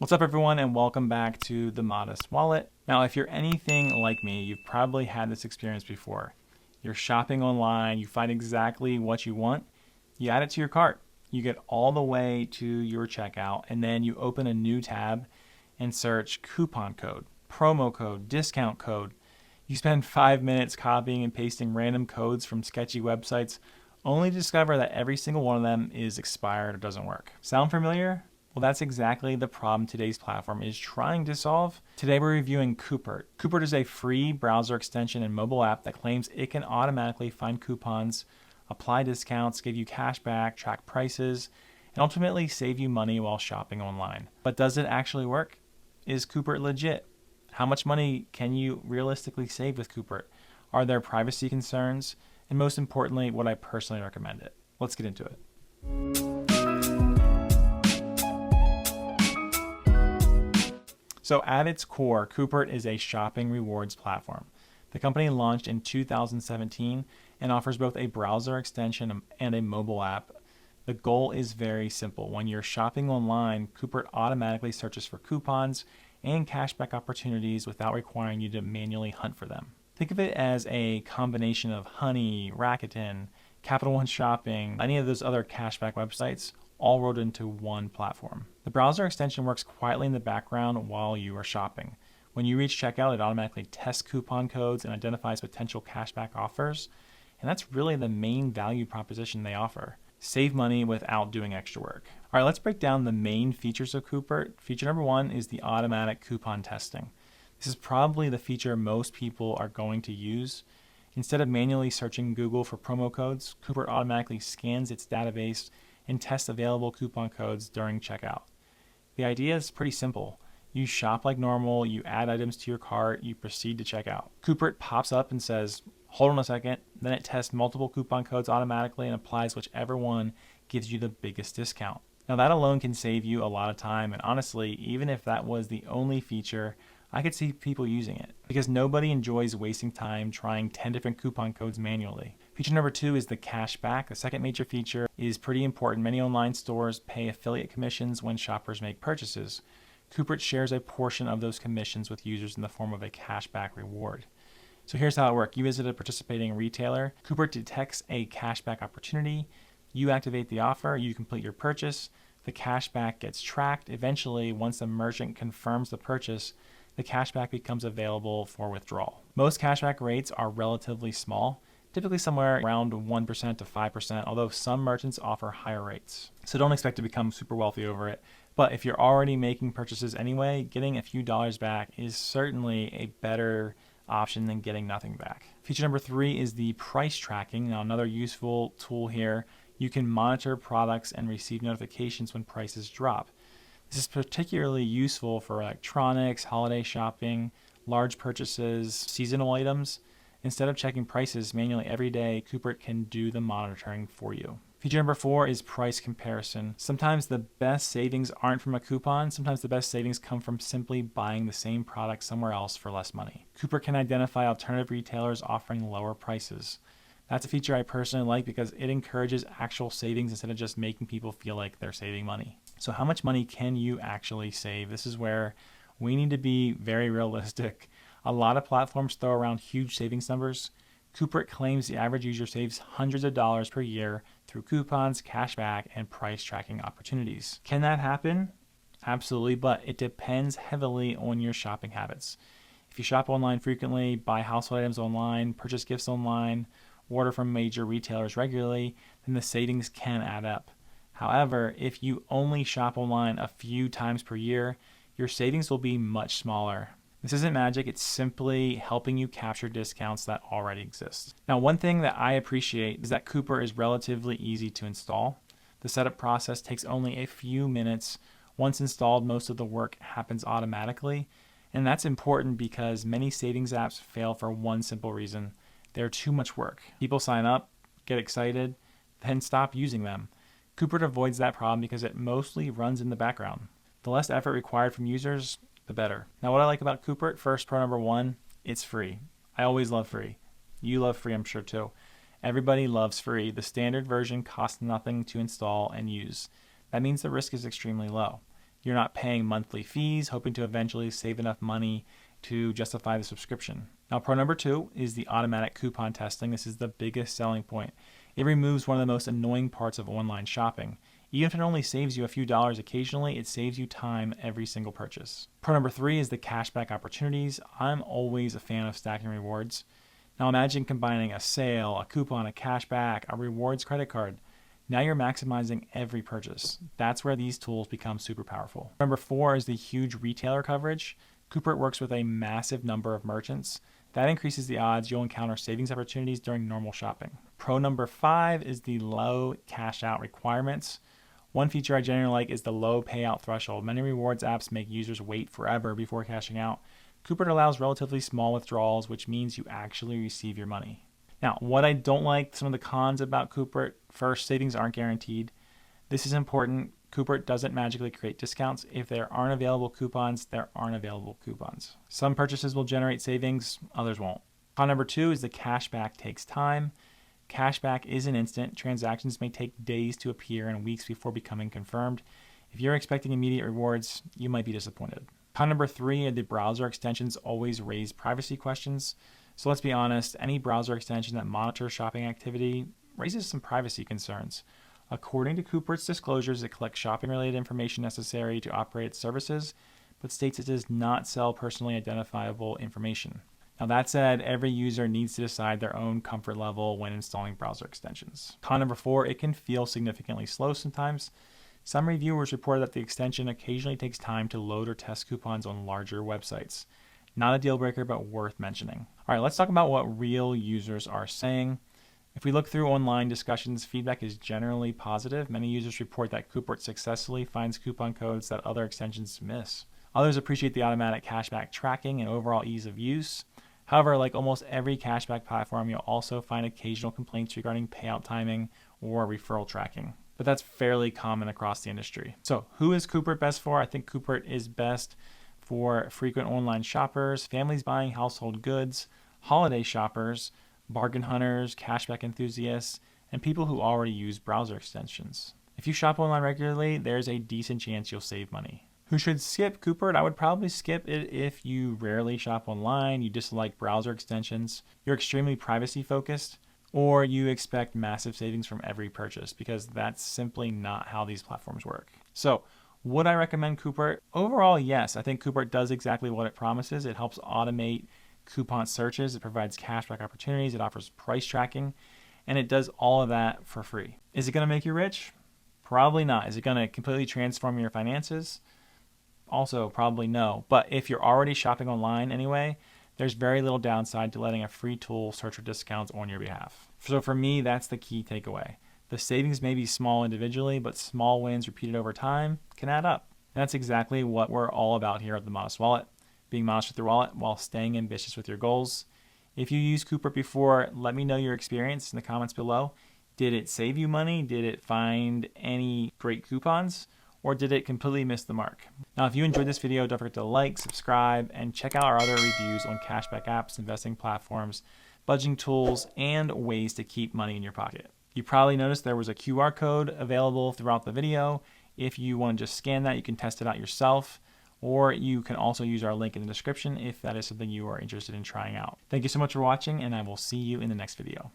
What's up everyone, and welcome back to The Modest Wallet. Now, if you're anything like me, you've probably had this experience before. You're shopping online, you find exactly what you want, you add it to your cart, you get all the way to your checkout, and then you open a new tab and search coupon code, promo code, discount code. You spend 5 minutes copying and pasting random codes from sketchy websites, only to discover that every single one of them is expired or doesn't work. Sound familiar? Well, that's exactly the problem today's platform is trying to solve. Today we're reviewing Coupert. Coupert is a free browser extension and mobile app that claims it can automatically find coupons, apply discounts, give you cash back, track prices, and ultimately save you money while shopping online. But does it actually work? Is Coupert legit? How much money can you realistically save with Coupert? Are there privacy concerns? And most importantly, would I personally recommend it? Let's get into it. So at its core, Coupert is a shopping rewards platform. The company launched in 2017 and offers both a browser extension and a mobile app. The goal is very simple. When you're shopping online, Coupert automatically searches for coupons and cashback opportunities without requiring you to manually hunt for them. Think of it as a combination of Honey, Rakuten, Capital One Shopping, any of those other cashback websites, all rolled into one platform. The browser extension works quietly in the background while you are shopping. When you reach checkout, it automatically tests coupon codes and identifies potential cashback offers. And that's really the main value proposition they offer. Save money without doing extra work. All right, let's break down the main features of Coupert. Feature number one is the automatic coupon testing. This is probably the feature most people are going to use. Instead of manually searching Google for promo codes, Coupert automatically scans its database and tests available coupon codes during checkout. The idea is pretty simple. You shop like normal, you add items to your cart, you proceed to checkout. Coupert pops up and says, hold on a second, then it tests multiple coupon codes automatically and applies whichever one gives you the biggest discount. Now that alone can save you a lot of time, and honestly, even if that was the only feature, I could see people using it because nobody enjoys wasting time trying 10 different coupon codes manually. Feature number two is the cashback. The second major feature is pretty important. Many online stores pay affiliate commissions when shoppers make purchases. Coupert shares a portion of those commissions with users in the form of a cashback reward. So here's how it works. You visit a participating retailer. Coupert detects a cashback opportunity. You activate the offer. You complete your purchase. The cashback gets tracked. Eventually, once the merchant confirms the purchase, the cashback becomes available for withdrawal. Most cashback rates are relatively small, typically somewhere around 1% to 5%, although some merchants offer higher rates. So don't expect to become super wealthy over it. But if you're already making purchases anyway, getting a few dollars back is certainly a better option than getting nothing back. Feature number three is the price tracking. Now, another useful tool here, you can monitor products and receive notifications when prices drop. This is particularly useful for electronics, holiday shopping, large purchases, seasonal items. Instead of checking prices manually every day, Coupert can do the monitoring for you. Feature number four is price comparison. Sometimes the best savings aren't from a coupon. Sometimes the best savings come from simply buying the same product somewhere else for less money. Coupert can identify alternative retailers offering lower prices. That's a feature I personally like because it encourages actual savings instead of just making people feel like they're saving money. So how much money can you actually save? This is where we need to be very realistic. A lot of platforms throw around huge savings numbers. Coupert claims the average user saves hundreds of dollars per year through coupons, cashback, and price tracking opportunities. Can that happen? Absolutely, but it depends heavily on your shopping habits. If you shop online frequently, buy household items online, purchase gifts online, order from major retailers regularly, then the savings can add up. However, if you only shop online a few times per year, your savings will be much smaller. This isn't magic, it's simply helping you capture discounts that already exist. Now, one thing that I appreciate is that Coupert is relatively easy to install. The setup process takes only a few minutes. Once installed, most of the work happens automatically. And that's important because many savings apps fail for one simple reason. They're too much work. People sign up, get excited, then stop using them. Coupert avoids that problem because it mostly runs in the background. The less effort required from users, the better. Now, what I like about Coupert, first, pro number one, it's free. I always love free. You love free, I'm sure too. Everybody loves free. The standard version costs nothing to install and use. That means the risk is extremely low. You're not paying monthly fees, hoping to eventually save enough money to justify the subscription. Now, pro number 2 is the automatic coupon testing. This is the biggest selling point. It removes one of the most annoying parts of online shopping. Even if it only saves you a few dollars occasionally, it saves you time every single purchase. Pro number 3 is the cashback opportunities. I'm always a fan of stacking rewards. Now imagine combining a sale, a coupon, a cashback, a rewards credit card. Now you're maximizing every purchase. That's where these tools become super powerful. Number 4 is the huge retailer coverage. Coupert works with a massive number of merchants. That increases the odds you'll encounter savings opportunities during normal shopping. Pro number 5 is the low cash out requirements. One feature I generally like is the low payout threshold. Many rewards apps make users wait forever before cashing out. Coupert allows relatively small withdrawals, which means you actually receive your money. Now, what I don't like, some of the cons about Coupert: first, savings aren't guaranteed. This is important. Coupert doesn't magically create discounts. If there aren't available coupons, there aren't available coupons. Some purchases will generate savings, others won't. Con number 2 is the cashback takes time. Cashback isn't instant. Transactions may take days to appear and weeks before becoming confirmed. If you're expecting immediate rewards, you might be disappointed. Con number 3 are the browser extensions always raise privacy questions. So let's be honest, any browser extension that monitors shopping activity raises some privacy concerns. According to Coupert's disclosures, it collects shopping-related information necessary to operate its services, but states it does not sell personally identifiable information. Now that said, every user needs to decide their own comfort level when installing browser extensions. Con number 4, it can feel significantly slow sometimes. Some reviewers reported that the extension occasionally takes time to load or test coupons on larger websites. Not a deal breaker, but worth mentioning. All right, let's talk about what real users are saying. If we look through online discussions, feedback is generally positive. Many users report that Coupert successfully finds coupon codes that other extensions miss. Others appreciate the automatic cashback tracking and overall ease of use. However, like almost every cashback platform, you'll also find occasional complaints regarding payout timing or referral tracking. But that's fairly common across the industry. So who is Coupert best for? I think Coupert is best for frequent online shoppers, families buying household goods, holiday shoppers, bargain hunters, cashback enthusiasts, and people who already use browser extensions. If you shop online regularly, there's a decent chance you'll save money. Who should skip Coupert? I would probably skip it if you rarely shop online, you dislike browser extensions, you're extremely privacy focused, or you expect massive savings from every purchase, because that's simply not how these platforms work. So, would I recommend Coupert? Overall, yes. I think Coupert does exactly what it promises. It helps automate coupon searches, it provides cashback opportunities, it offers price tracking, and it does all of that for free. Is it going to make you rich? Probably not. Is it going to completely transform your finances? Also, probably no. But if you're already shopping online anyway, there's very little downside to letting a free tool search for discounts on your behalf. So for me, that's the key takeaway. The savings may be small individually, but small wins repeated over time can add up. And that's exactly what we're all about here at the Modest Wallet. Being modest with your wallet while staying ambitious with your goals. If you used Coupert before, let me know your experience in the comments below. Did it save you money? Did it find any great coupons? Or did it completely miss the mark? Now, if you enjoyed this video, don't forget to like, subscribe, and check out our other reviews on cashback apps, investing platforms, budgeting tools, and ways to keep money in your pocket. You probably noticed there was a QR code available throughout the video. If you want to just scan that, you can test it out yourself. Or you can also use our link in the description if that is something you are interested in trying out. Thank you so much for watching, and I will see you in the next video.